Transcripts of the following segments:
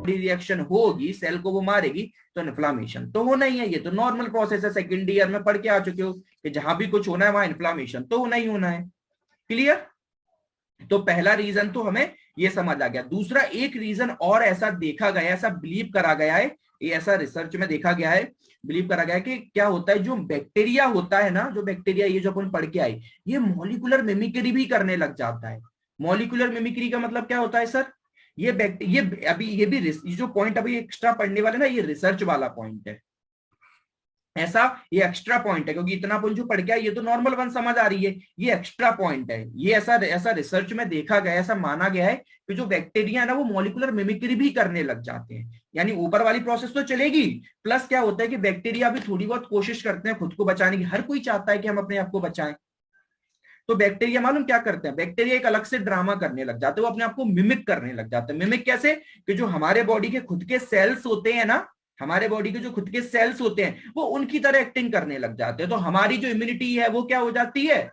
Reaction होगी, cell को वो मारेगी, तो इन्फ्लामेशन तो होना ही है। ये तो नॉर्मल प्रोसेस है, सेकेंड ईयर में पढ़ के आ चुके हो कि जहां भी कुछ होना है वहां इन्फ्लामेशन तो होना ही होना है। क्लियर? तो पहला रीजन तो हमें ये समझ आ गया। दूसरा एक रीजन और ऐसा देखा गया, ऐसा बिलीव करा गया है, ये ऐसा रिसर्च में देखा गया है, बिलीव करा गया है कि क्या होता है, जो बैक्टीरिया होता है ना, जो बैक्टीरिया ये जो अपन पढ़ के आए, ये मॉलिक्यूलर मिमिक्री भी करने लग जाता है। मॉलिक्यूलर मिमिक्री का मतलब क्या होता है सर? ये अभी ये जो पॉइंट अभी एक्स्ट्रा पढ़ने वाले ना, ये रिसर्च वाला पॉइंट है। ऐसा ये एक्स्ट्रा पॉइंट है, क्योंकि इतना अपन जो पढ़ के आए ये तो नॉर्मल वन समझ आ रही है, ये एक्स्ट्रा पॉइंट है। ये ऐसा ऐसा रिसर्च में देखा गया, ऐसा माना गया है कि जो बैक्टीरिया है ना वो मॉलिक्यूलर मिमिक्री भी करने लग जाते हैं। यानी ऊपर वाली प्रोसेस तो चलेगी, प्लस क्या होता है कि बैक्टीरिया भी थोड़ी बहुत कोशिश करते हैं खुद को बचाने की। हर कोई चाहता है कि हम अपने आप को बचाएं। तो बैक्टीरिया मालूम क्या करते हैं? बैक्टीरिया एक अलग से ड्रामा करने लग जाते हैं, वो अपने आप को मिमिक करने लग जाते हैं। मिमिक कैसे? कि जो हमारे बॉडी के खुद के सेल्स होते हैं ना, हमारे बॉडी के जो खुद के सेल्स होते हैं वो उनकी तरह एक्टिंग करने लग जाते हैं। तो हमारी जो इम्यूनिटी है वो क्या हो जाती है?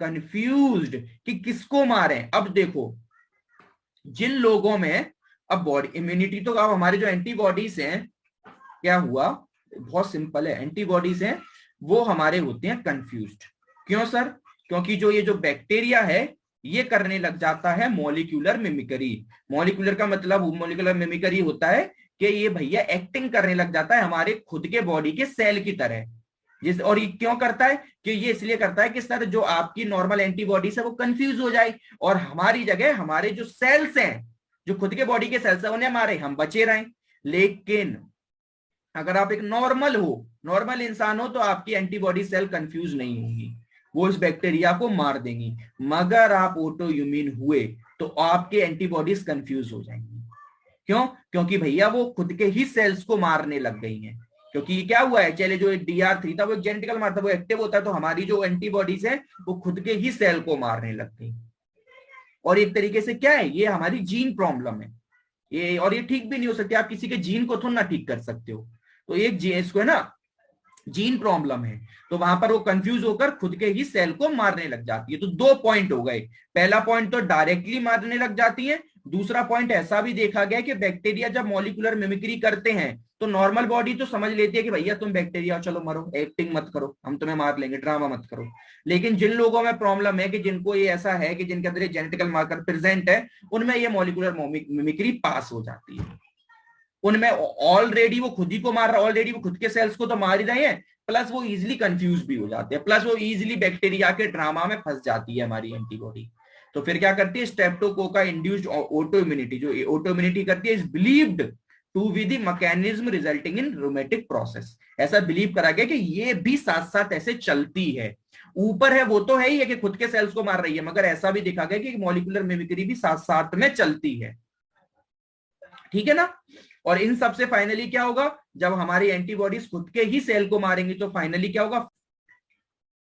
कंफ्यूज्ड कि किसको मारें। अब देखो, जिन लोगों में अब बॉडी इम्यूनिटी, तो अब हमारे जो एंटीबॉडीज हैं, क्या हुआ, बहुत सिंपल है, एंटीबॉडीज हैं वो हमारे होते हैं कंफ्यूज्ड। क्यों सर? क्योंकि जो ये जो बैक्टीरिया है ये करने लग जाता है मॉलिक्यूलर मिमिक्री। मॉलिक्यूलर का मतलब, मॉलिक्यूलर मिमिक्री होता है कि ये भैया एक्टिंग करने लग जाता है हमारे खुद के बॉडी के सेल की तरह। जिस और ये क्यों करता है? कि ये इसलिए करता है कि सर जो आपकी नॉर्मल एंटीबॉडीज है वो कंफ्यूज हो जाए और हमारी जगह हमारे जो सेल्स हैं, जो खुद के बॉडी के सेल्स है, उन्हें मारे, हम बचे रहें। लेकिन अगर आप एक नॉर्मल हो, नॉर्मल इंसान हो, तो आपकी एंटीबॉडी सेल कंफ्यूज नहीं होगी, वो इस बैक्टीरिया को मार देंगी। मगर आप ऑटो इम्यून हुए तो आपके एंटीबॉडीज कंफ्यूज हो जाएंगी। क्यों? क्योंकि भैया वो खुद के ही सेल्स को मारने लग गई हैं। क्योंकि क्या हुआ है, चले जो DR3 था वो एक जेनेटिकल मार था, वो एक्टिव होता है, तो हमारी जो एंटीबॉडीज है वो खुद के ही सेल को मारने लग गई। और एक तरीके से क्या है, ये हमारी जीन प्रॉब्लम है ये, और ये ठीक भी नहीं हो सकती। आप किसी के जीन को थोड़ा ना ठीक कर सकते हो। तो एक इसको है ना जीन प्रॉब्लम है, तो वहां पर वो कंफ्यूज होकर खुद के ही सेल को मारने लग जाती है। तो दो पॉइंट हो गए। पहला पॉइंट तो डायरेक्टली मारने लग जाती है। दूसरा पॉइंट ऐसा भी देखा गया कि बैक्टीरिया जब मॉलिक्यूलर मिमिक्री करते हैं तो नॉर्मल बॉडी तो समझ लेती है कि भैया तुम बैक्टीरिया, चलो मरो, एक्टिंग मत करो, हम तुम्हें मार लेंगे, ड्रामा मत करो। लेकिन जिन लोगों में प्रॉब्लम है कि जिनको ये ऐसा है कि जिनके अंदर ये जेनेटिकल मार्कर प्रेजेंट है, उनमें ये मॉलिक्यूलर मिमिक्री पास हो जाती है। उनमें ऑलरेडी वो खुद ही को मार रहा है, ऑलरेडी वो खुद के सेल्स को तो मार ही रहे हैं, प्लस वो इजिली कंफ्यूज भी हो जाते हैं, प्लस वो इजिली बैक्टीरिया के ड्रामा में फंस जाती है हमारी एंटीबॉडी। तो फिर क्या करती है, स्ट्रेप्टोकोका इंड्यूस्ड ऑटो इम्यूनिटी, जो ऑटो इम्यूनिटी करती है, is believed to be the mechanism resulting in rheumatic process. ऐसा बिलीव करा गया कि ये भी साथ साथ ऐसे चलती है। ऊपर है वो तो है ही है कि खुद के सेल्स को मार रही है, मगर ऐसा भी देखा गया कि मॉलिक्यूलर मिमिक्री भी साथ साथ में चलती है। ठीक है ना? और इन सबसे फाइनली क्या होगा, जब हमारी एंटीबॉडीज खुद के ही सेल को मारेंगी तो फाइनली क्या होगा।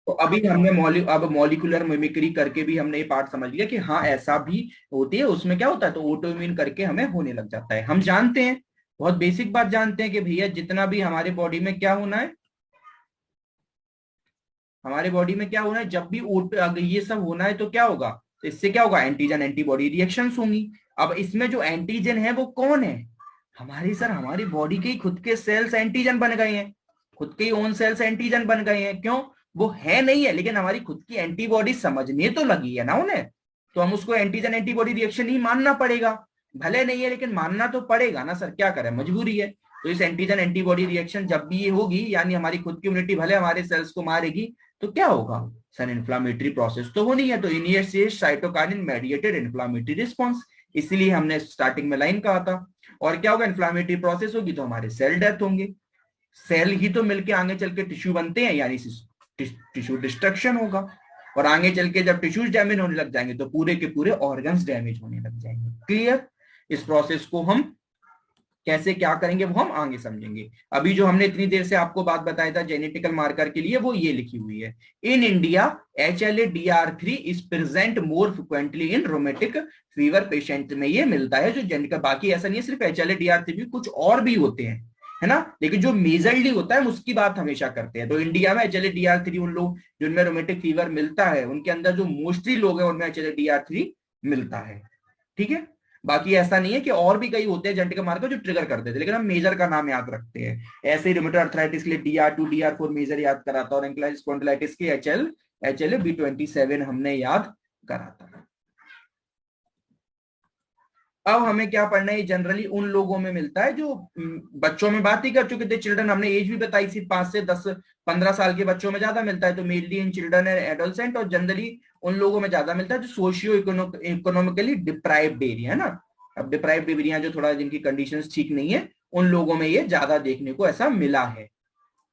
तो अभी हमने अब मॉलिक्यूलर मिमिक्री करके भी हमने ये पार्ट समझ लिया कि हाँ ऐसा भी होती है। उसमें क्या होता है, तो ऑटो इम्यून करके हमें होने लग जाता है। हम जानते हैं, बहुत बेसिक बात जानते हैं कि भैया जितना भी हमारे बॉडी में क्या होना है, हमारे बॉडी में क्या होना है, जब भी अगर ये सब होना है तो क्या होगा, तो इससे क्या होगा, एंटीजन एंटीबॉडी रिएक्शंस होंगी। अब इसमें जो एंटीजन है वो कौन है, हमारी सर हमारी बॉडी के ही खुद के सेल्स एंटीजन बन गए हैं, खुद के ही ओन सेल्स एंटीजन बन गए हैं। क्यों? वो है नहीं है, लेकिन हमारी खुद की एंटीबॉडी समझने तो लगी है ना उन्हें, तो हम उसको एंटीजन एंटीबॉडी रिएक्शन ही मानना पड़ेगा। भले नहीं है लेकिन मानना तो पड़ेगा ना सर, क्या करें, मजबूरी है। तो इस एंटीजन एंटीबॉडी रिएक्शन जब भी ये होगी, यानी हमारी खुद की इम्यूनिटी भले हमारे सेल्स को मारेगी, तो क्या होगा सर, इन्फ्लामेटरी प्रोसेस तो होनी है। तो initiate cytokinin mediated inflammatory response, इसीलिए हमने स्टार्टिंग में लाइन कहा था। और क्या होगा, इन्फ्लामेटरी प्रोसेस होगी तो हमारे सेल डेथ होंगे, सेल ही तो मिलके आगे चल के टिश्यू बनते हैं, यानी टिश्यू डिस्ट्रक्शन होगा। और आगे चल के जब टिश्यूज डैमेज होने लग जाएंगे तो पूरे के पूरे ऑर्गन्स डैमेज होने लग जाएंगे। क्लियर? इस प्रोसेस को हम कैसे क्या करेंगे वो हम आगे समझेंगे। अभी जो हमने इतनी देर से आपको बात बताया था जेनेटिकल मार्कर के लिए, वो ये लिखी हुई है, in India HLA-DR3 is present more frequently in rheumatic fever patient में ये मिलता है जो जेनेटिकल, बाकी ऐसा नहीं है सिर्फ HLA-DR3 भी, कुछ और भी होते हैं, है ना, लेकिन जो मेजरली होता है उसकी बात हमेशा करते हैं। तो इंडिया में HLA-DR3 उन लोग जिनमें रोमेटिक फीवर मिलता है, उनके अंदर जो मोस्टली लोग हैं उनमें HLA-DR3 मिलता है। ठीक है? बाकी ऐसा नहीं है कि और भी कई होते हैं जेनेटिक मार्कर जो ट्रिगर कर देते हैं, लेकिन हम मेजर का नाम याद रखते हैं। ऐसे ही रूमेटॉइड अर्थराइटिस के लिए DR2 DR4 मेजर याद करा था, और एंक्लाइटिस स्पॉन्डिलाइटिस के HL B27 हमने याद करा था। अब हमें क्या पढ़ना है, जनरली उन लोगों में मिलता है जो बच्चों में बात ही कर चुके थे, चिल्ड्रन हमने एज भी बताई थी, 5 से 10 15 साल के बच्चों में ज्यादा मिलता है, तो mainly in children and adolescent, और जनरली उन लोगों में ज्यादा मिलता है जो सोशियो इकोनॉमिकली डिप्राइव्ड एरिया है ना। अब डिप्राइव्ड एरिया जो थोड़ा जिनकी कंडीशंस ठीक नहीं है, उन लोगों में ये ज्यादा देखने को ऐसा मिला है।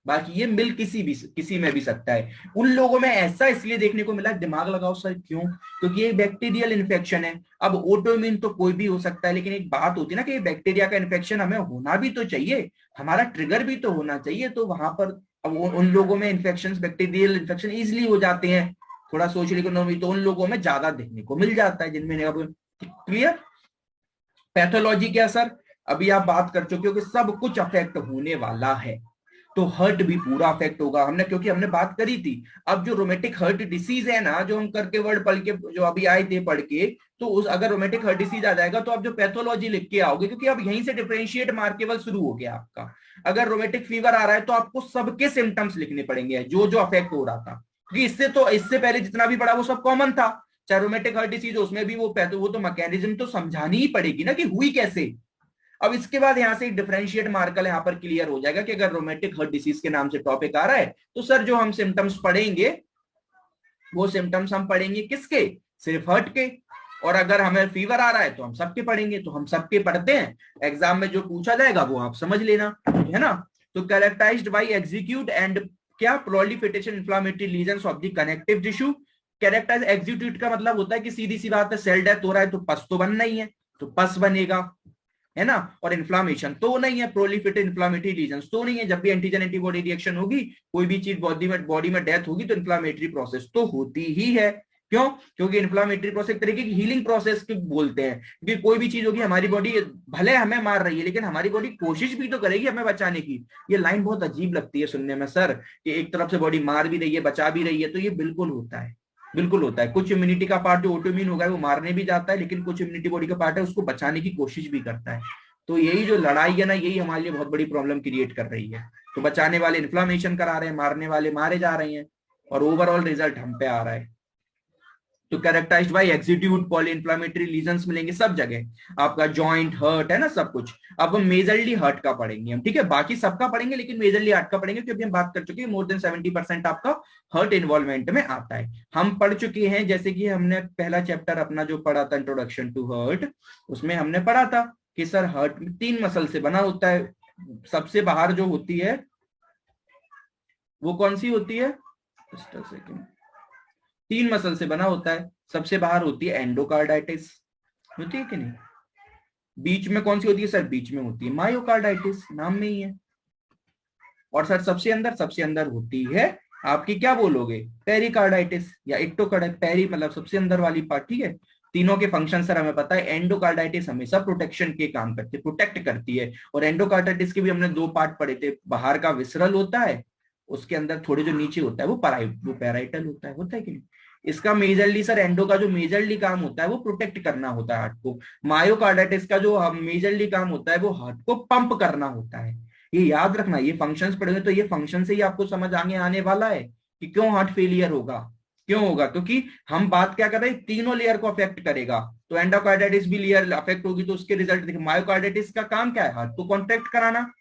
बाकी ये मिल किसी में भी सकता है, उन लोगों में ऐसा इसलिए देखने को मिला, दिमाग लगाओ सर क्यों, क्योंकि ये बैक्टीरियल इन्फेक्शन है। अब ऑटोइम्यून तो कोई भी हो सकता है, लेकिन एक बात होती है ना कि बैक्टीरिया का इन्फेक्शन हमें होना भी तो चाहिए, हमारा ट्रिगर भी तो होना चाहिए, तो वहां पर अब उन लोगों में इन्फेक्शन, बैक्टीरियल इन्फेक्शन इजिली हो जाते हैं, थोड़ा सोशल इकोनॉमी, तो उन लोगों में ज्यादा देखने को मिल जाता है जिनमें। अब क्लियर, पैथोलॉजी क्या सर, अभी आप बात कर चुके हो कि सब कुछ अफेक्ट होने वाला है, तो हर्ट भी पूरा अफेक्ट होगा हमने, क्योंकि हमने बात करी थी। अब जो रोमेटिक हर्ट डिसीज है ना, जो हम करके वर्ड पढ़ के जो अभी आए थे पढ़ के, तो उस अगर रोमेटिक हर्ट डिसीज आ जाएगा तो आप जो पैथोलॉजी लिख के आओगे, क्योंकि अब यहीं से डिफरेंशिएट मार्केबल शुरू हो गया आपका। अगर रोमेटिक फीवर आ रहा है तो आपको सबके सिम्टम्स लिखने पड़ेंगे जो जो अफेक्ट हो रहा था, क्योंकि इससे पहले जितना भी पढ़ा वो सब कॉमन था, चाहे रोमेटिक हर्ट डिसीज उसमें भी वो तो मैकेनिज्म तो समझानी ही पड़ेगी ना कि हुई कैसे। अब इसके बाद यहां से एक डिफरेंशिएट मार्कर यहां पर क्लियर हो जाएगा कि अगर रोमेटिक हर्ट डिसीज के नाम से टॉपिक आ रहा है, तो सर जो हम सिम्टम्स पढ़ेंगे वो सिम्टम्स हम पढ़ेंगे किसके, सिर्फ हर्ट के। और अगर हमें फीवर आ रहा है तो हम सबके पढ़ेंगे, तो हम सबके पढ़ते हैं, एग्जाम में जो पूछा जाएगा वो आप समझ लेना, है ना। तो कैरेक्टराइज्ड बाय एग्जीक्यूट एंड क्या, proliferation inflammatory lesions of the connective tissue. Characterize exudative का मतलब होता है कि सीधी सी बात है, सेल डेथ हो रहा है तो पस तो बनना ही है, तो पस बनेगा, है ना। और इन्फ्लामेशन तो नहीं है, प्रोलिफरेटिव इन्फ्लामेटरी लीजन्स तो नहीं है, जब भी एंटीजन एंटीबॉडी रिएक्शन होगी, कोई भी चीज बॉडी में डेथ होगी तो इन्फ्लामेटरी प्रोसेस तो होती ही है। क्यों, क्योंकि इन्फ्लामेटरी प्रोसेस एक तरीके की हीलिंग प्रोसेस की बोलते हैं, क्योंकि कोई भी चीज होगी हमारी बॉडी भले हमें मार रही है, लेकिन हमारी बॉडी कोशिश भी तो करेगी हमें बचाने की। ये लाइन बहुत अजीब लगती है सुनने में सर, कि एक तरफ से बॉडी मार भी रही है बचा भी रही है, तो ये बिल्कुल होता है, बिल्कुल होता है। कुछ इम्यूनिटी का पार्ट जो ऑटोइम्यून होगा वो मारने भी जाता है, लेकिन कुछ इम्यूनिटी बॉडी का पार्ट है उसको बचाने की कोशिश भी करता है। तो यही जो लड़ाई है ना, यही हमारे लिए बहुत बड़ी प्रॉब्लम क्रिएट कर रही है। तो बचाने वाले इन्फ्लामेशन करा रहे हैं, मारने वाले मारे जा रहे हैं, और ओवरऑल रिजल्ट हम पे आ रहा है। तो characterized by exudative poly inflammatory lesions मिलेंगे सब जगह, आपका जॉइंट हर्ट है ना सब कुछ। अब हम मेजरली हर्ट का पढ़ेंगे हम, ठीक है, बाकी सबका पढ़ेंगे लेकिन मेजरली हर्ट का पढ़ेंगे, क्योंकि हम बात कर चुके हैं मोर देन 70% आपका हर्ट इन्वॉल्वमेंट में आता है। हम पढ़ चुके हैं, जैसे कि हमने पहला चैप्टर अपना जो पढ़ा था इंट्रोडक्शन टू हर्ट, उसमें हमने पढ़ा था कि सर हर्ट 3 मसल से बना होता है। सबसे बाहर जो होती है वो कौन सी होती है, जस्ट अ सेकंड, 3 मसल से बना होता है। सबसे बाहर होती है एंडोकार्डाइटिस, होती है कि नहीं, बीच में कौन सी होती है सर, बीच में होती है मायोकार्डाइटिस, नाम में ही है। और सर सबसे अंदर होती है आपकी, क्या बोलोगे, पेरिकार्डाइटिस या इक्टोकार्डाइटिस, पेरी मतलब सबसे अंदर वाली पार्ट, ठीक है। तीनों के फंक्शन सर हमें पता है। एंडोकार्डाइटिस हमेशा प्रोटेक्शन के काम करती है, प्रोटेक्ट करती है, और एंडोकार्डाइटिस के भी हमने 2 पार्ट पढ़े थे, बाहर का विसरल होता है, उसके अंदर थोड़े जो नीचे होता है वो पैराइटल होता है कि नहीं। इसका मेजरली सर, एंडो का जो मेजरली काम होता है वो प्रोटेक्ट करना होता है हार्ट को। मायोकार्डाइटिस का जो मेजरली काम होता है वो हार्ट को पंप करना होता है। ये याद रखना, ये फंक्शंस पढ़ेंगे तो ये फंक्शन से ही आपको समझ आने वाला है कि क्यों हार्ट फेलियर होगा, क्यों होगा, क्योंकि हम बात क्या कर रहे हैं, तीनों लेयर को अफेक्ट करेगा। तो एंडोकार्डाइटिस भी लेयर अफेक्ट होगी तो उसके रिजल्ट देखिए। मायोकार्डाइटिस का काम क्या है, हार्ट को कॉन्ट्रैक्ट कराना,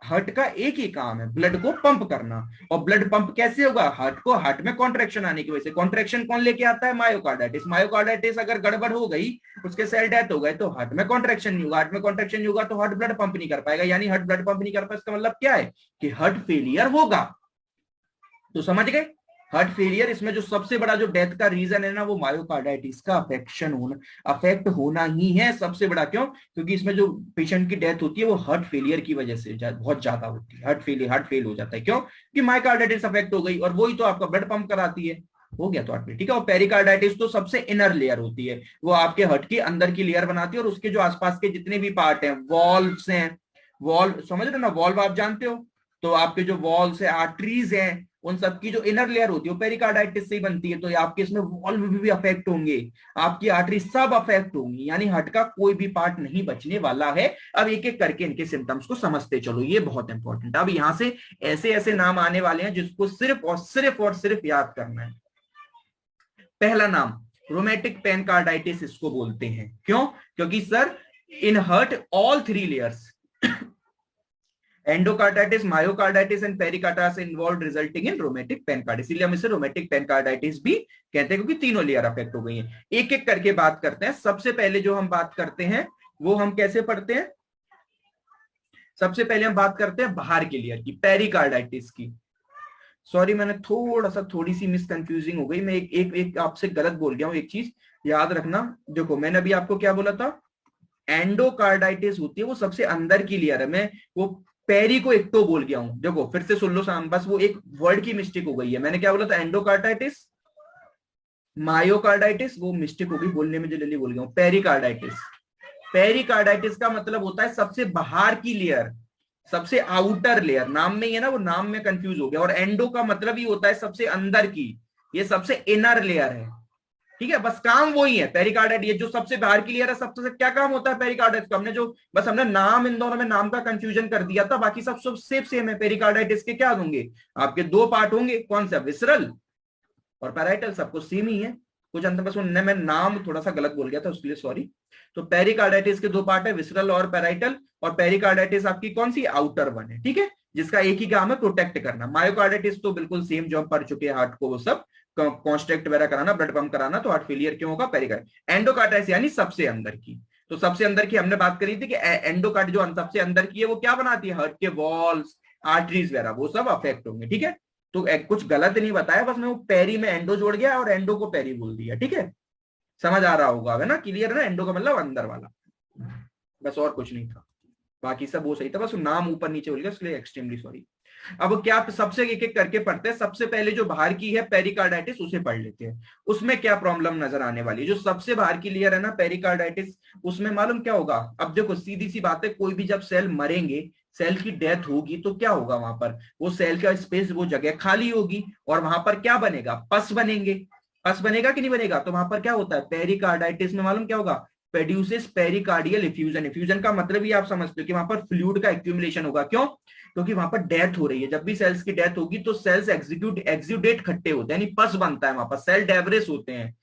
हार्ट का एक ही काम है ब्लड को पंप करना। और ब्लड पंप कैसे होगा, हार्ट में कॉन्ट्रैक्शन आने की वजह से। कॉन्ट्रैक्शन कौन लेके आता है, मायोकार्डाइटिस अगर गड़बड़ हो गई, उसके सेल डेथ हो गए, तो हार्ट में कॉन्ट्रैक्शन नहीं होगा, हार्ट में कॉन्ट्रैक्शन नहीं होगा तो हार्ट ब्लड पंप नहीं कर पाएगा, यानी हार्ट ब्लड पंप नहीं कर पाएगा, इसका मतलब क्या है कि हार्ट फेलियर होगा। तो समझ गए, हार्ट फेलियर इसमें जो सबसे बड़ा जो डेथ का रीजन है ना, वो मायोकार्डाइटिस का अफेक्ट होना ही है सबसे बड़ा। क्यों, क्योंकि इसमें जो पेशेंट की डेथ होती है वो हार्ट फेलियर की वजह से बहुत ज्यादा होती है, हार्ट फेल हो जाता है। क्यों, कि मायोकार्डाइटिस अफेक्ट हो गई, और वही तो आपका ब्लड पंप कराती है, हो गया तो हार्ट फेल, ठीक है। और पेरिकार्डाइटिस तो सबसे इनर लेयर होती है, वो आपके हार्ट की अंदर की लेयर बनाती है, और उसके जो आसपास के जितने भी पार्ट हैं, वॉल्व्स हैं, वॉल्व समझ रहे हो ना, वॉल्व आप जानते हो, तो आपके जो वॉल्स है, आर्टरीज हैं, उन सब की जो इनर लेयर होती है वो पेरिकार्डाइटिस से ही बनती है। तो आपके इसमें वॉल्व भी अफेक्ट होंगे, आपकी आर्टरी सब अफेक्ट होंगी, यानी हार्ट का कोई भी पार्ट नहीं बचने वाला है। अब एक एक करके इनके सिम्टम्स को समझते चलो, ये बहुत इंपॉर्टेंट है। अब यहां से ऐसे ऐसे नाम आने वाले हैं जिसको सिर्फ याद करना है। पहला नाम रोमेटिक पेनकार्डाइटिस इसको बोलते हैं। क्यों? क्योंकि sir in heart all three layers, endocarditis, myocarditis and pericarditis involve resulting in rheumatic pancarditis. इसलिए हम इसे रोमेटिक पेनकार्डाइटिस भी कहते हैं, क्योंकि तीनों लेयर अफेक्ट हो गई हैं। एक एक करके बात करते हैं। सबसे पहले जो हम बात करते हैं वो हम कैसे पढ़ते हैं? सबसे पहले हम बात करते हैं बाहर की लेयर की, पेरिकार्डाइटिस की। सॉरी, मैंने थोड़ी सी मिस कंफ्यूजिंग हो गई, मैं एक आपसे गलत बोल गया हूं। एक चीज याद रखना, देखो मैंने अभी आपको क्या बोला था, एंडोकार्डाइटिस होती है वो सबसे अंदर की लेयर है, मैं वो पेरी को एक्टो बोल गया हूं। देखो फिर से सुन लो साम, बस वो एक वर्ड की मिस्टेक हो गई है। मैंने क्या बोला था? एंडोकार्डाइटिस, मायोकार्डाइटिस, वो मिस्टेक हो गई बोलने में, जो जल्दी बोल गया हूं। पेरिकार्डाइटिस, पेरिकार्डाइटिस का मतलब होता है सबसे बाहर की लेयर, सबसे आउटर लेयर। नाम में ही है ना, वो नाम में कंफ्यूज हो गया। और एंडो का मतलब ही होता है सबसे अंदर की, ये सबसे इनर लेयर है। ठीक है, बस काम वही है पेरिकार्डाइटिस। ये जो सबसे बाहर की लेयर है, सबसे क्या काम होता है पेरिकार्डाइटिस का? हमने नाम, इन दोनों में नाम का कंफ्यूजन कर दिया था, बाकी सब सेम है। पेरिकार्डाइटिस के क्या होंगे आपके? दो पार्ट होंगे, कौन सा? विसरल और पैराइटल, सबको सेम ही है। कुछ अंतर बस उनने, मैं नाम थोड़ा सा गलत बोल गया था उसके लिए सॉरी। तो पेरिकार्डाइटिस के दो पार्ट है, विसरल और पैराइटल। और पेरिकार्डाइटिस आपकी कौन सी? आउटर वन है। ठीक है, जिसका एक ही काम है प्रोटेक्ट करना। मायोकार्डाइटिस तो बिल्कुल सेम जो हम पढ़ चुके हैं, हार्ट को वो सब कॉन्स्ट्रक्ट वगैरह कराना, ब्लड पंप कराना, तो हार्ट फेलियर क्यों होगा? पेरिकार्डाइटिस। एंडोकार्डाइटिस यानी सबसे अंदर की। तो सबसे अंदर की हमने बात करी थी कि एंडोकार्ड जो सबसे अंदर की है वो क्या बनाती है? हार्ट के वॉल्स, आर्टरीज वगैरह वो सब अफेक्ट होंगे। ठीक है, तो कुछ गलत नहीं बताया, बस मैं वो पेरी में एंडो जोड़ गया और एंडो को पेरी बोल दिया। ठीक है, समझ आ रहा होगा, है ना? क्लियर है ना? एंडो का मतलब अंदर वाला, बस और कुछ नहीं था, बाकी सब वो सही था, बस नाम ऊपर नीचे बोल गया, इसलिए एक्सट्रीमली सॉरी। अब क्या सबसे एक एक करके पढ़ते हैं। सबसे पहले जो बाहर की है पेरिकार्डाइटिस, उसे पढ़ लेते हैं। उसमें क्या प्रॉब्लम नजर आने वाली है? जो सबसे बाहर की लेयर है ना पेरिकार्डाइटिस, उसमें मालूम क्या होगा? अब देखो सीधी सी बात है, कोई भी जब सेल मरेंगे, सेल की डेथ होगी, तो क्या होगा वहां पर? वो सेल का स्पेस, वो जगह खाली होगी, और वहां पर क्या बनेगा? पस बनेंगे। पस बनेगा कि नहीं बनेगा? तो वहां पर क्या होता है पेरिकार्डाइटिस में? मालूम क्या होगा? Produces pericardial effusion. इफ्यूजन का मतलब ही आप समझते हो कि वहां पर फ्लूइड का एक्यूमुलेशन होगा। क्यों? क्योंकि वहां पर डेथ हो रही है। जब भी सेल्स की डेथ होगी तो सेल्स एक्सिक्यूडेट खट्टे होते हैं, यानी पस बनता है वहां पर, सेल डेवरेस होते हैं।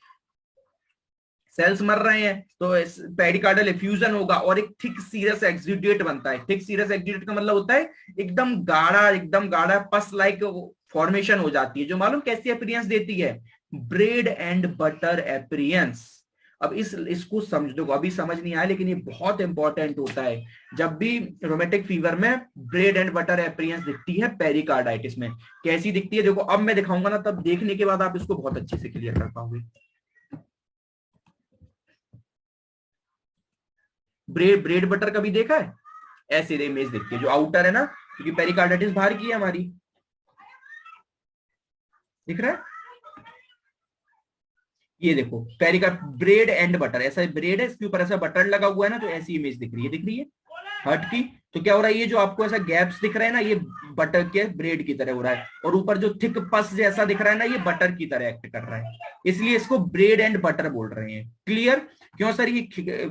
सेल्स मर रहे हैं तो पेरिकार्डियल इफ्यूजन होगा और एक थिक सीरस एक्सिडेट बनता है। थिक सीरस एक्सिडेट का मतलब होता है एकदम गाढ़ा पस लाइक फॉर्मेशन हो जाती है, जो मालूम कैसी अपीयरेंस देती है? Bread and butter appearance. अब इसको समझ दो, अभी समझ नहीं आया लेकिन ये बहुत इंपॉर्टेंट होता है। जब भी रोमेटिक फीवर में ब्रेड एंड बटर अपीयरेंस दिखती है पेरिकार्डाइटिस में। कैसी दिखती है देखो, अब मैं दिखाऊंगा ना, तब देखने के बाद आप इसको बहुत अच्छे से क्लियर कर पाओगे। ब्रेड बटर कभी देखा है? ऐसे इमेज दिखती है, जो आउटर है ना, क्योंकि पेरिकार्डाइटिस बाहर की है हमारी, दिख रहा है? ये देखो पेरिका ब्रेड एंड बटर, ऐसा ब्रेड है, इसके ऊपर ऐसा बटर लगा हुआ है ना, तो ऐसी इमेज दिख रही है, दिख रही है हट की। तो क्या हो रहा है, ये जो आपको ऐसा गैप्स दिख रहा है ना, ये बटर के ब्रेड की तरह हो रहा है, और ऊपर जो थिक पस जैसा दिख रहा है ना, ये बटर की तरह एक्ट कर रहा है, इसलिए इसको ब्रेड एंड बटर बोल रहे हैं। क्लियर? क्यों सर ये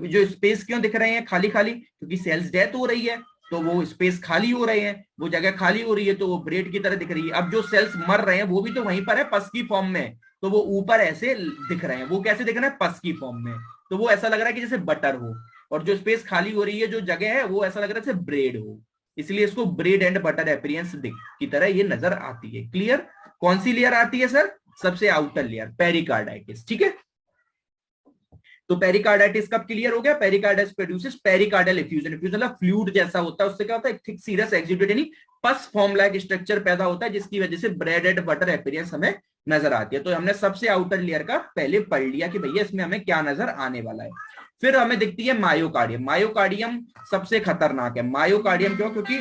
जो स्पेस क्यों दिख रहे हैं खाली खाली? क्योंकि सेल्स डेथ हो रही है, तो वो स्पेस खाली हो रहे हैं, वो जगह खाली हो रही है, तो वो ब्रेड की तरह दिख रही है। अब जो सेल्स मर रहे हैं वो भी तो वहीं पर है, पस की फॉर्म में, तो वो ऊपर ऐसे दिख रहे हैं। वो कैसे दिख रहे हैं? पस की फॉर्म में, तो वो ऐसा लग रहा है कि जैसे बटर हो, और जो स्पेस खाली हो रही है, जो जगह है, वो ऐसा लग रहा है जैसे ब्रेड हो, इसलिए इसको ब्रेड एंड बटर अपीयरेंस की तरह ये नजर आती है। क्लियर? कौन सी लेयर आती है सर? सबसे आउटर लेयर, पेरिकार्डाइटिस। ठीक है, तो पेरिकार्डाइटिस कब क्लियर हो गया? Pericarditis produces pericardial effusion. Effusion मतलब फ्लूइड जैसा होता है, उससे क्या होता है? थिक सीरस एक्सिडेट यानी पस फॉर्म लाइक स्ट्रक्चर पैदा होता है, जिसकी वजह से ब्रेड एंड बटर अपीयरेंस हमें नजर आती है। तो हमने सबसे आउटर लेयर का पहले पढ़ लिया कि भैया इसमें हमें क्या नजर आने वाला है। फिर हमें दिखती है मायोकार्डियम। मायोकार्डियम सबसे खतरनाक है। मायोकार्डियम क्यों? क्योंकि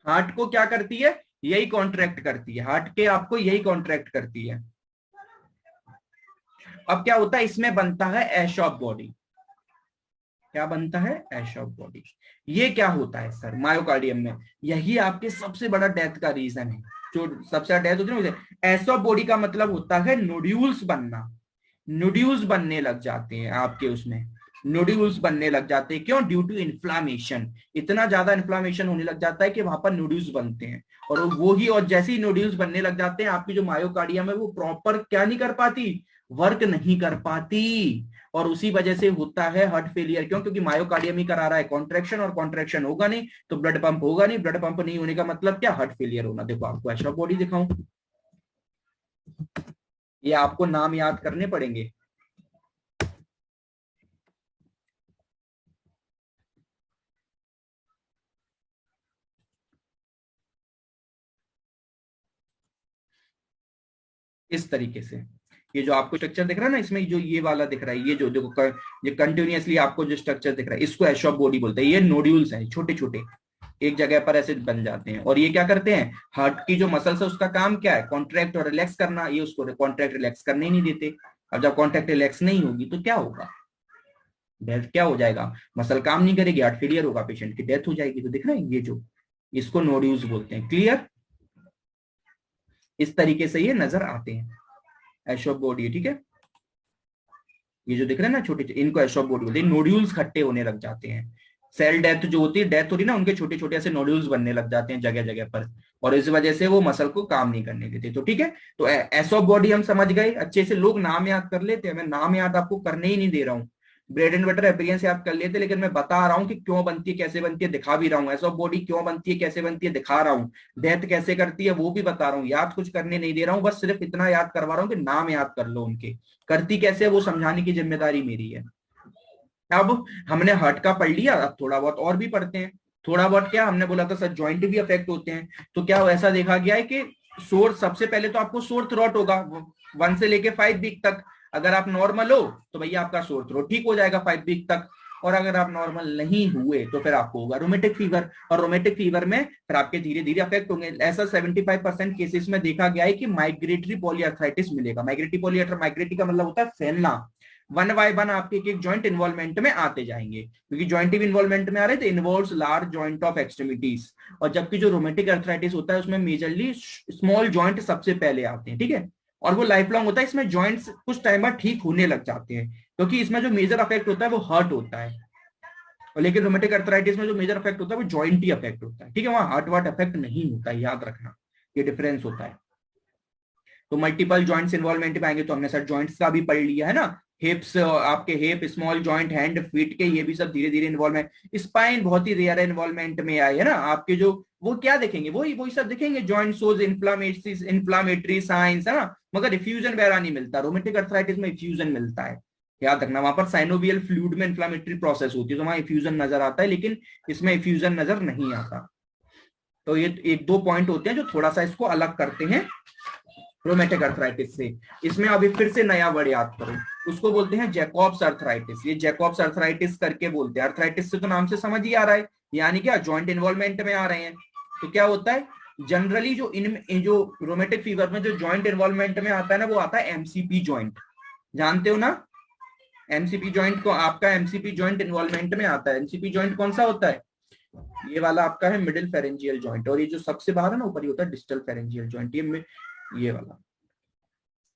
हार्ट को क्या करती है? यही कॉन्ट्रैक्ट करती है, हार्ट के आपको यही कॉन्ट्रैक्ट करती है। अब क्या होता है, इसमें बनता है एश ऑफ बॉडी। क्या बनता है, एश ऑफ बॉडी। ये क्या होता है सर मायोकार्डियम में, यही आपके सबसे बड़ा डेथ का रीजन है। जो सबसे ज्यादा डेथ होती है ना, एश ऑफ बॉडी का मतलब होता है नोड्यूल्स बनना। नोड्यूल्स बनने लग जाते हैं आपके उसमें, नोड्यूल्स बनने लग जाते हैं। क्यों, ड्यू टू इन्फ्लामेशन। इतना ज्यादा इन्फ्लामेशन होने लग जाता है कि वहां पर नोड्यूल्स बनते हैं। और वो ही, और जैसे ही नोड्यूल्स बनने लग जाते हैं, आपकी जो मायोकार्डियम है वो प्रॉपर क्या नहीं कर पाती, वर्क नहीं कर पाती। और उसी वजह से होता है हार्ट फेलियर। क्यों, क्योंकि मायोकार्डियम ही करा रहा है कॉन्ट्रैक्शन, और कॉन्ट्रैक्शन होगा नहीं तो ब्लड पंप होगा नहीं, ब्लड पंप नहीं होने का मतलब क्या, हार्ट फेलियर होना। देखो आपको एश ऑफ बॉडी दिखाऊं, ये आपको नाम याद करने पड़ेंगे। इस तरीके से ये जो आपको स्ट्रक्चर दिख रहा है ना, इसमें जो ये वाला दिख रहा है, ये जो देखो ये कंटिन्यूअसली आपको जो स्ट्रक्चर दिख रहा है, इसको एश ऑफ बॉडी बोलते हैं। ये नोड्यूल्स हैं छोटे छोटे, एक जगह पर ऐसे बन जाते हैं। और ये क्या करते हैं, हार्ट की जो मसल्स है उसका काम क्या है, कॉन्ट्रैक्ट और रिलैक्स करना। ये उसको कॉन्ट्रैक्ट रिलैक्स करने ही नहीं देते। अब जब कॉन्ट्रैक्ट रिलैक्स नहीं होगी तो क्या होगा, डेथ क्या हो जाएगा, मसल काम नहीं करेगी, हार्ट फेलियर होगा, पेशेंट की डेथ हो जाएगी। तो दिख रहा है ये जो, इसको नोड्यूल्स बोलते हैं। क्लियर, इस तरीके से ये नजर आते हैं एश ऑफ बॉडी। ठीक है, ये जो दिख रहे हैं ना छोटे, इनको एश ऑफ बॉडी बोलते हैं। नोड्यूल्स खट्टे होने लग जाते हैं। सेल डेथ जो होती है, डेथ हो रही है ना, उनके छोटे छोटे ऐसे नोड्यूल्स बनने लग जाते हैं जगह जगह पर, और इस वजह से वो मसल को काम नहीं करने देते। तो ठीक है, तो एश ऑफ बॉडी हम समझ गए अच्छे से। लोग नाम याद कर लेते हैं, मैं नाम याद आपको करने ही नहीं दे रहा हूँ। ब्रेड एंड बटर अपीयरेंस याद कर लेते, लेकिन मैं बता रहा हूँ कि क्यों बनती है, कैसे बनती है, दिखा भी रहा हूँ। एश ऑफ बॉडी क्यों बनती है, कैसे बनती है, दिखा रहा हूँ। डेथ कैसे करती है वो भी बता रहा हूँ। याद कुछ करने नहीं दे रहा हूँ, बस सिर्फ इतना याद करवा रहा हूँ कि नाम याद कर लो उनके। करती कैसे है वो समझाने की जिम्मेदारी मेरी है। अब हमने हार्ट का पढ़ लिया, अब थोड़ा बहुत और भी पढ़ते हैं। थोड़ा बहुत क्या, हमने बोला था सर जॉइंट भी अफेक्ट होते हैं। तो क्या ऐसा देखा गया है कि सोर, सबसे पहले तो आपको सोर थ्रोट होगा 1 से लेके 5 वीक तक। अगर आप नॉर्मल हो तो भैया आपका सोर थ्रोट ठीक हो जाएगा 5 वीक तक। और अगर आप नॉर्मल नहीं हुए तो फिर आपको होगा रोमेटिक फीवर, और रोमेटिक फीवर में फिर आपके धीरे धीरे अफेक्ट होंगे। ऐसा 75% केसेस में देखा गया है कि माइग्रेटरी पॉलीआर्थराइटिस मिलेगा। माइग्रेटरी का मतलब होता है फैलना। 1 बाय 1 आपके एक जॉइंट इन्वॉल्वमेंट में आते जाएंगे, क्योंकि जॉइंट इन्वॉल्वमेंट में आ रहे थे, involves large joint of extremities. और जबकि जो रोमेटिक अर्थराइटिस होता है उसमें मेजरली स्मॉल जॉइंट सबसे पहले आते हैं। ठीक है, और वो लाइफ लॉन्ग होता है। इसमें जॉइंट्स कुछ टाइम बाद ठीक होने लग जाते हैं, क्योंकि इसमें जो मेजर अफेक्ट होता है वो हर्ट होता है। और लेकिन रोमेटिक अर्थराइटिस में जो मेजर अफेक्ट होता है वो जॉइंट ही अफेक्ट होता है। ठीक है, वहां हार्ट वार्ट अफेक्ट नहीं होता है, याद रखना, ये डिफरेंस होता है। तो मल्टीपल जॉइंट्स इन्वॉल्वमेंट में आएंगे तो हमने सर जॉइंट्स का भी पढ़ लिया है ना। हिप्स, आपके hip, small joint, hand, feet के, ये भी सब धीरे धीरे इन्वॉल्वमेंट। स्पाइन बहुत ही रेयर इन्वॉल्वमेंट में आए है ना। आपके जो वो क्या देखेंगे, वही सब देखेंगे, जॉइंट सोज इन्फ्लामेटरी साइंस है ना, मगर इफ्यूजन वगैरह नहीं मिलता। रोमेटिक अर्थराइटिस में इफ्यूजन मिलता है, याद रखना। वहां पर साइनोवियल फ्लूइड में इन्फ्लामेटरी प्रोसेस होती है, तो वहां इफ्यूजन नजर आता है, लेकिन इसमें इफ्यूजन नजर नहीं आता। तो ये एक दो पॉइंट होते हैं जो थोड़ा सा इसको अलग करते हैं रोमेटिक अर्थराइटिस से। इसमें अभी फिर से नया वर्ड याद करो, उसको बोलते हैं जैकॉब्स अर्थराइटिस। ये जैकॉब्स अर्थराइटिस करके बोलते हैं। अर्थराइटिस से तो नाम से समझ ही आ रहा है, यानी क्या, जॉइंट इन्वॉल्वमेंट में आ रहे हैं। तो क्या होता है, जनरली जो रोमेटिक फीवर में जो जॉइंट इन्वॉल्वमेंट में आता है ना, वो आता है एमसीपी जॉइंट। जानते हो ना एमसीपी जॉइंट को, आपका एमसीपी जॉइंट इन्वॉल्वमेंट में आता है। एमसीपी जॉइंट कौन सा होता है, ये वाला आपका है मिडिल फेरेंजियल जॉइंट, और ये जो सबसे बाहर है ना ऊपर, ये होता है डिस्टल फेरेंजियल जॉइंट, ये वाला।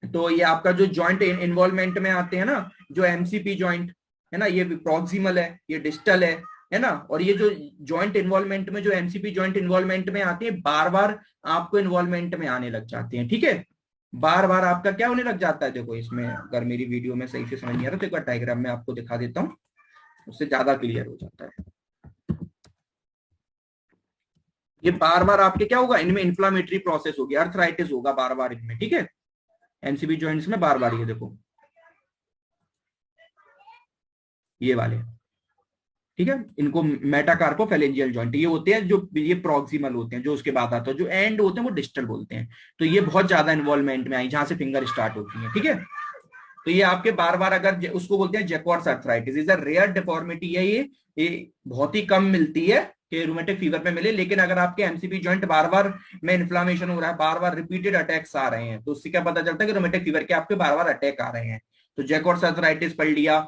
तो ये आपका जो जॉइंट इन्वॉल्वमेंट में आते हैं ना, जो एमसीपी जॉइंट है ना, ये प्रॉक्सिमल है, ये डिस्टल है ना। और ये जो जॉइंट इन्वॉल्वमेंट में, जो एमसीपी जॉइंट इन्वॉल्वमेंट में आते हैं, बार बार आपको इन्वॉल्वमेंट में आने लग जाते हैं। ठीक है, बार बार आपका क्या होने लग जाता है। देखो इसमें अगर मेरी वीडियो में सही से समझ नहीं आ रहा तो एक बार डायग्राम में आपको दिखा देता हूँ, उससे ज्यादा क्लियर हो जाता है। ये बार बार आपके क्या होगा, इनमें इन्फ्लामेटरी प्रोसेस होगी, अर्थराइटिस होगा बार बार इनमें। ठीक है, एमसीपी जॉइंट्स में बार बार, ये देखो ये वाले, ठीक है, इनको मेटाकार्पोफेलेंजियल जॉइंट ये होते हैं, जो ये प्रॉक्सिमल होते हैं। जो उसके बाद आता है, जो एंड होते हैं वो डिस्टल बोलते हैं। तो ये बहुत ज्यादा इन्वॉल्वमेंट में आई, जहां से फिंगर स्टार्ट होती है। ठीक है, तो ये आपके बार बार, अगर उसको बोलते हैं Jaccoud's arthritis, is a rare deformity है। ये बहुत ही कम मिलती है कि रूमेटिक फीवर में मिले। लेकिन अगर आपके एमसीपी जॉइंट बार बार में इन्फ्लामेशन हो रहा है, बार बार रिपीटेड अटैक्स आ रहे हैं, तो उससे क्या पता चलता है कि रूमेटिक फीवर के आपके बार बार अटैक आ रहे हैं। तो जैकॉर्स अर्थराइटिस पढ़ लिया,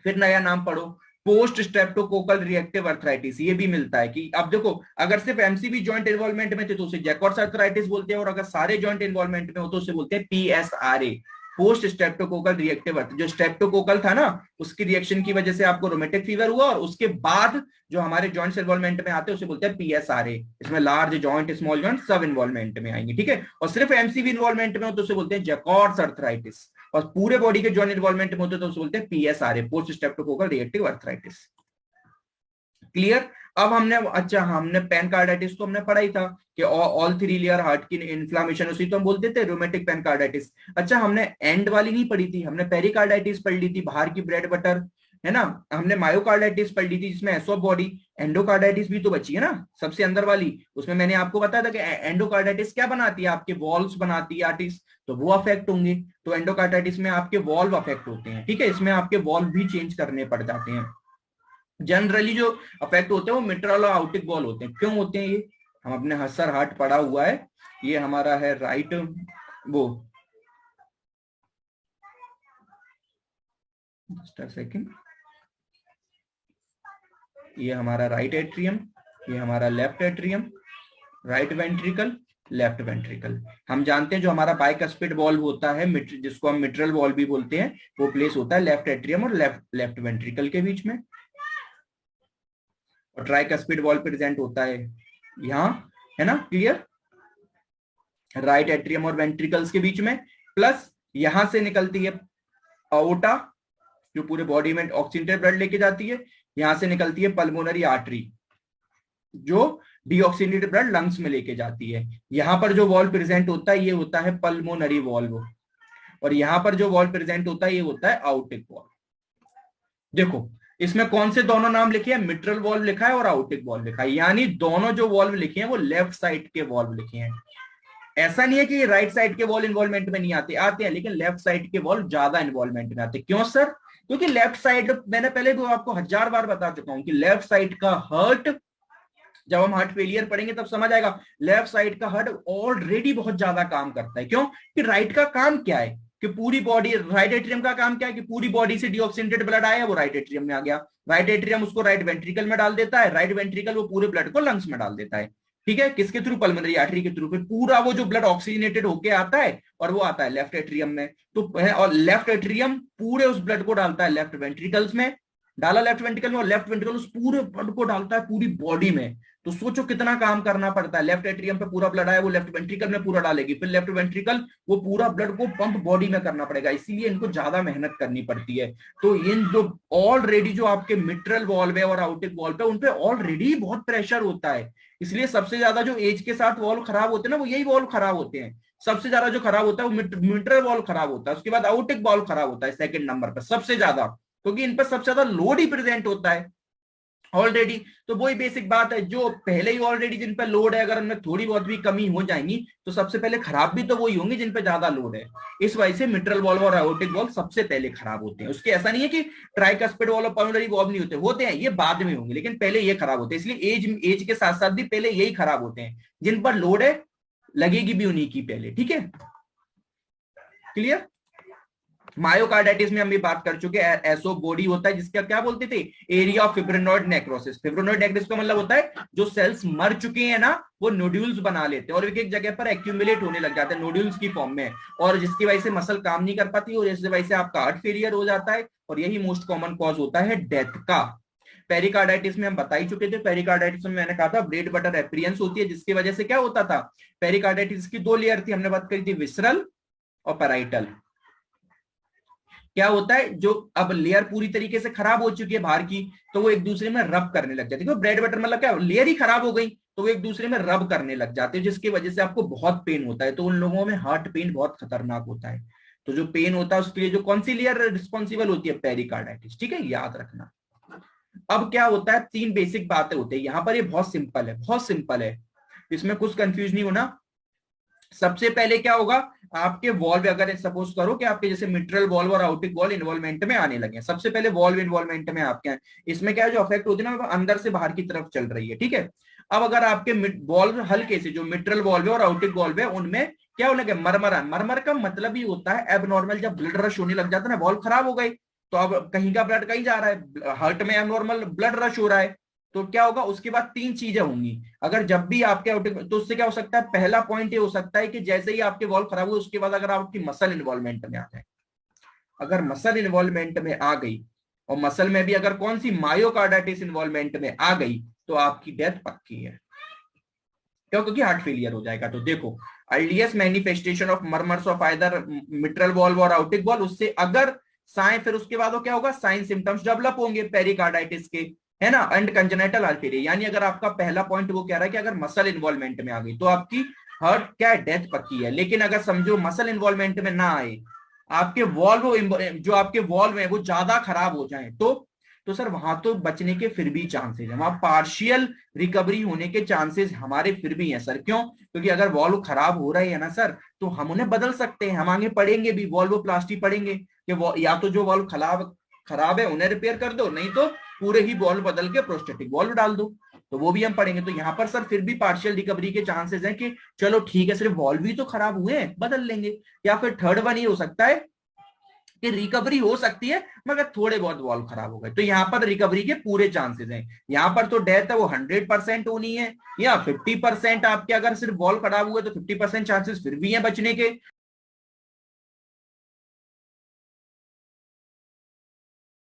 फिर नया नाम पढ़ो, पोस्ट स्ट्रेप्टोकोकल रिएक्टिव अर्थराइटिस, ये भी मिलता है कि अब देखो अगर सिर्फ एमसीवी जॉइंट इन्वॉल्वमेंट में थे तो उसे जैकॉर्ड्स अर्थराइटिस बोलते हैं, और अगर सारे जॉइंट इन्वॉल्वमेंट में हो तो उसे बोलते हैं पीएसआरए, पोस्ट स्ट्रेप्टोकोकल रिएक्टिव अर्थ। जो स्ट्रेप्टोकोकल था ना, उसकी रिएक्शन की वजह से आपको रोमेटिक फीवर हुआ, और उसके बाद जो हमारे जॉइंट्स इन्वॉल्वमेंट में आते हैं उसे बोलते हैं पीएसआरए। इसमें लार्ज जॉइंट, स्मॉल जॉइंट सब इन्वॉल्वमेंट में आएंगे, ठीक है। और सिर्फ एमसीवी इन्वॉल्वमेंट में हो तो उसे बोलते हैं जैकॉर्ड्स अर्थराइटिस, और पूरे बॉडी के जॉइंट इन्वॉल्वमेंट में होते तो उसे बोलते हैं PSRA, post streptococcal reactive arthritis. Clear. अब हमने अच्छा हमने पेनकार्डाइटिस तो हमने पढ़ा ही था कि ऑल थ्री लेयर हार्ट की इन्फ्लामेशन, उसी तो हम बोलते थे रोमेटिक पेनकार्डाइटिस। अच्छा हमने एंड वाली नहीं पढ़ी थी, हमने पेरिकार्डाइटिस पढ़ ली थी, बाहर की ब्रेड बटर, है ना। हमने मायोकार्डाइटिस पढ़ ली थी जिसमें एस ऑफ बॉडी। एंडोकार्डाइटिस भी तो बची है ना, सबसे अंदर वाली। उसमें मैंने आपको बताया था कि एंडोकार्डाइटिस क्या बनाती है, आपके वॉल्व्स बनाती है आर्टिस, तो वो अफेक्ट होंगे। तो एंडोकार्डाइटिस में आपके वॉल्व अफेक्ट होते हैं, ठीक है। इसमें आपके वॉल्व भी चेंज करने पड़ जाते हैं। जनरली जो अफेक्ट होते हैं वो मिट्रल और आउटिक वॉल होते हैं। क्यों होते हैं ये, हम अपने हसर हार्ट पड़ा हुआ है, ये हमारा है राइट वो सेकेंड, ये हमारा राइट एट्रियम, ये हमारा left atrium, right ventricle, left ventricle. हम जानते हैं जो हमारा बाइकस्पिड वॉल्व होता है, जिसको हम मिट्रल वॉल्व भी बोलते हैं, वो प्लेस होता है लेफ्ट एट्रियम और लेफ्ट वेंट्रिकल के बीच में। और ट्राइकस्पिड वॉल्व प्रेजेंट होता है यहाँ, है ना। क्लियर। राइट एट्रियम और वेंट्रिकल्स के बीच में, प्लस यहां से निकलती है अओर्टा जो पूरे बॉडी में ऑक्सीजनेटेड ब्लड लेके जाती है। यहां से निकलती है पल्मोनरी आर्टरी जो डीऑक्सीजनेटेड ब्लड लंग्स में लेके जाती है। यहां पर जो वॉल्व प्रेजेंट होता है ये होता है पल्मोनरी वॉल्व, और यहां पर जो वॉल्व प्रेजेंट होता है ये होता है आउटिक वॉल्व। देखो इसमें कौन से दोनों नाम लिखे हैं, मिट्रल वॉल्व लिखा है और आउटिक वॉल्व लिखा है, यानी दोनों जो वॉल्व लिखे हैं वो लेफ्ट साइड के वॉल्व लिखे हैं। ऐसा नहीं है कि राइट साइड के वॉल्व इन्वॉल्वमेंट में नहीं आते हैं, लेकिन लेफ्ट साइड के वॉल्व ज्यादा इन्वॉल्वमेंट में आते हैं। क्यों सर, क्योंकि लेफ्ट साइड, मैंने पहले भी आपको 1000 बार बता चुका हूं कि लेफ्ट साइड का हार्ट, जब हम हार्ट फेलियर पढ़ेंगे तब समझ आएगा, लेफ्ट साइड का हार्ट ऑलरेडी बहुत ज्यादा काम करता है। क्यों कि राइट का काम क्या है कि पूरी बॉडी, राइट एट्रियम का काम क्या है कि पूरी बॉडी से डीऑक्सीजनेटेड ब्लड आया, वो राइट एट्रियम में आ गया, राइट एट्रियम उसको राइट वेंट्रिकल में डाल देता है, राइट वेंट्रिकल वो पूरे ब्लड को लंग्स में डाल देता है, ठीक है। किसके थ्रू, पल्मोनरी आर्टरी के थ्रू। फिर पूरा वो जो ब्लड ऑक्सीजनेटेड होके आता है और वो आता है लेफ्ट एट्रियम में, तो और लेफ्ट एट्रियम पूरे उस ब्लड को डालता है लेफ्ट वेंट्रिकल्स में, डाला लेफ्ट वेंट्रिकल में, और लेफ्ट वेंट्रिकल उस पूरे ब्लड को डालता है पूरी बॉडी में। तो सोचो कितना काम करना पड़ता है। लेफ्ट एट्रियम पे पूरा ब्लड आया, वो लेफ्ट वेंट्रिकल में पूरा डालेगी, फिर लेफ्ट वेंट्रिकल वो पूरा ब्लड को पंप बॉडी में करना पड़ेगा, इसीलिए इनको ज्यादा मेहनत करनी पड़ती है। तो इन जो ऑलरेडी जो आपके मिट्रल वॉल्व है और आउटिक वॉल्व है, उनपे ऑलरेडी बहुत प्रेशर होता है, इसलिए सबसे ज्यादा जो एज के साथ वॉल्व खराब होते हैं ना, वो यही वॉल्व खराब होते हैं। सबसे ज्यादा जो खराब होता है वो मिट्रल वॉल्व खराब होता है, उसके बाद आउटिक वॉल्व खराब होता है सेकंड नंबर पर सबसे ज्यादा, क्योंकि इन पर सबसे ज्यादा लोड ही प्रेजेंट होता है ऑलरेडी। तो वही बेसिक बात है, जो पहले ही ऑलरेडी जिन पे लोड है, अगर उनमें थोड़ी बहुत भी कमी हो जाएंगी तो सबसे पहले खराब भी तो वही होंगे जिन पे ज्यादा लोड है। इस वजह से मिट्रल वॉल्व और आयोटिक वॉल्व सबसे पहले खराब होते हैं। उसके ऐसा नहीं है कि ट्राइकस्पिड वॉल्व और पल्मोनरी वॉल्व नहीं होते हैं, ये बाद में होंगे, लेकिन पहले ये खराब होते हैं। इसलिए एज के साथ साथ भी पहले यही खराब होते हैं, जिन पर लोड है लगेगी भी उन्हीं की पहले, ठीक है। क्लियर। मायोकार्डाइटिस में हम भी बात कर चुके हैं, एसओ बॉडी होता है जिसका क्या बोलते थे, area of fibrinoid necrosis. Fibrinoid necrosis का मतलब होता है जो सेल्स मर चुके हैं ना, वो नोड्यूल्स बना लेते हैं और एक एक जगह पर एक्यूमुलेट होने लग जाते हैं नोड्यूल्स की फॉर्म में, और जिसकी वजह से मसल काम नहीं कर पाती और इस वजह से आपका हार्ट फेलियर हो जाता है, और यही मोस्ट कॉमन कॉज होता है डेथ का। पेरिकार्डाइटिस में हम बता ही चुके थे, पेरिकार्डाइटिस में मैंने कहा था ब्रेड बटर एपियरेंस होती है, जिसकी वजह से क्या होता था, पेरिकार्डाइटिस की 2 लेयर थी, हमने बात करी थी विसरल और पैराइटल। क्या होता है, जो अब लेयर पूरी तरीके से खराब हो चुकी है बाहर की, तो वो एक दूसरे में रब करने लग जाती है। ब्रेड बटर मतलब क्या, लेयर ही खराब हो गई तो वो एक दूसरे में रब करने लग जाते हैं, जिसकी वजह से आपको बहुत पेन होता है। तो उन लोगों में हार्ट पेन बहुत खतरनाक होता है। तो जो पेन होता है उसके लिए जो कौन सी लेयर रिस्पॉन्सिबल होती है, पेरिकार्डाइटिस, ठीक है, याद रखना। अब क्या होता है, 3 बेसिक बातें होती है यहाँ पर, ये बहुत सिंपल है, बहुत सिंपल है, इसमें कुछ कंफ्यूज नहीं होना। सबसे पहले क्या होगा, आपके वॉल्व, अगर सपोज करो कि आपके जैसे मिट्रल वॉल्व और आउटिक वॉल्व इन्वॉल्वमेंट में आने लगे, सबसे पहले वॉल्व इन्वॉल्वमेंट में आपके हैं, इसमें क्या है, जो अफेक्ट होती है ना, अंदर से बाहर की तरफ चल रही है, ठीक है। अब अगर आपके वॉल्व हल्के से, जो मिट्रल वॉल्व है और आउटिक वॉल्व है, उनमें क्या होने लगे, मरमर। मरमर का मतलब ही होता है एबनॉर्मल, जब ब्लड रश होने लग जाता है ना, वॉल्व खराब हो गए, तो अब कहीं का ब्लड कहीं जा रहा है, हार्ट में एबनॉर्मल ब्लड रश हो रहा है, तो क्या होगा, उसके बाद तीन चीजें होंगी। अगर जब भी आपके तो उससे क्या हो सकता है, पहला पॉइंट ये हो सकता है कि जैसे ही आपके वॉल्व खराब हुए उसके बाद अगर आपकी मसल इन्वॉल्वमेंट में आ जाए, अगर मसल इन्वॉल्वमेंट में आ गई, और मसल में भी अगर कौन सी मायोकार्डाइटिस इन्वॉल्वमेंट में आ गई, तो आपकी डेथ पक्की है। क्यों? क्योंकि हार्ट फेलियर हो जाएगा। तो देखो, earliest manifestation of murmurs of either mitral valve और आउटिक वॉल्व, उससे अगर साइन, फिर उसके बाद वो क्या होगा, साइन सिम्टम्स डेवलप होंगे पेरिकार्डाइटिस के, है ना, एंड कंजेनिटल हार्ट फेलियर। यानी अगर आपका पहला पॉइंट वो कह रहा है कि अगर मसल इन्वॉल्वमेंट में आ गई तो आपकी हार्ट क्या है, डेथ पक्की है। लेकिन अगर समझो मसल इन्वॉल्वमेंट में ना आए, आपके वॉल्व, जो आपके वॉल्व है वो ज्यादा खराब हो जाए, तो सर वहां तो बचने के फिर भी चांसेस है, वहां पार्शियल रिकवरी होने के चांसेस हमारे फिर भी हैं सर। क्यों? क्योंकि अगर वॉल्व खराब हो रहे हैं ना सर, तो हम उन्हें बदल सकते हैं, हम आगे पढ़ेंगे भी, वॉल्व प्लास्टी पढ़ेंगे कि या तो जो वॉल्व खराब है उन्हें रिपेयर कर दो, नहीं तो पूरे ही वॉल्व बदल के प्रोस्टेटिक वॉल्व डाल दो, तो वो भी हम पढ़ेंगे। तो यहाँ पर सर फिर भी पार्शियल रिकवरी के चांसेस हैं कि चलो ठीक है, सिर्फ वॉल्व ही तो खराब हुए हैं, बदल लेंगे। या फिर थर्ड वन ये हो सकता है कि रिकवरी हो सकती है मगर थोड़े बहुत वॉल्व खराब हो गए, तो यहाँ पर रिकवरी के पूरे चांसेस हैं। यहाँ पर तो डेथ है वो 100% होनी है, या 50% आपके अगर सिर्फ वॉल्व खराब हुए तो 50% चांसेस फिर भी हैं बचने के।